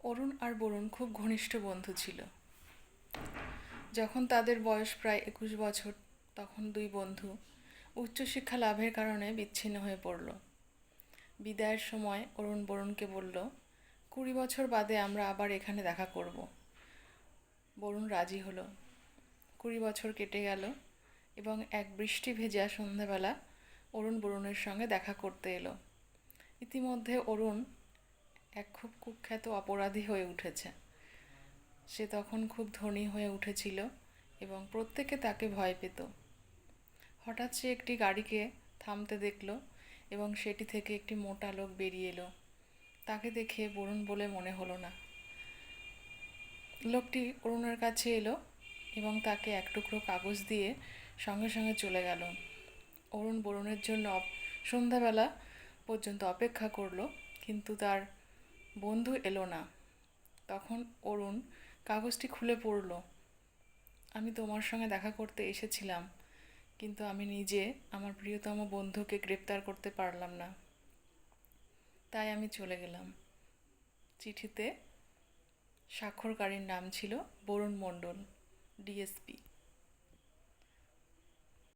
অরুণ আর বরুণ খুব ঘনিষ্ঠ বন্ধু ছিল। যখন তাদের বয়স প্রায় 21 বছর, তখন দুই বন্ধু উচ্চশিক্ষা লাভের কারণে বিচ্ছিন্ন হয়ে পড়ল। বিদায়ের সময় অরুণ বরুণকে বলল, 20 বছর বাদে আমরা আবার এখানে দেখা করব। বরুণ রাজি হলো। 20 বছর কেটে গেল এবং এক বৃষ্টি ভেজা সন্ধ্যাবেলা অরুণ বরুণের সঙ্গে দেখা করতে এলো। ইতিমধ্যে অরুণ এক খুব কুখ্যাত অপরাধী হয়ে উঠেছে। সে তখন খুব ধনী হয়ে উঠেছিল এবং প্রত্যেকে তাকে ভয় পেত। হঠাৎ সে একটি গাড়িকে থামতে দেখল এবং সেটি থেকে একটি মোটা লোক বেরিয়ে এলো। তাকে দেখে বরুণ বলে মনে হলো না। লোকটি অরুণের কাছে এলো এবং তাকে এক টুকরো কাগজ দিয়ে সঙ্গে সঙ্গে চলে গেল। অরুণ বরুণের জন্য সন্ধ্যাবেলা পর্যন্ত অপেক্ষা করলো, কিন্তু তার বন্ধু এলো না। তখন অরুণ কাগজটি খুলে পড়ল। আমি তোমার সঙ্গে দেখা করতে এসেছিলাম, কিন্তু আমি নিজে আমার প্রিয়তম বন্ধুকে গ্রেপ্তার করতে পারলাম না, তাই আমি চলে গেলাম। চিঠিতে স্বাক্ষরকারীর নাম ছিল বরুণ মণ্ডল, ডিএসপি।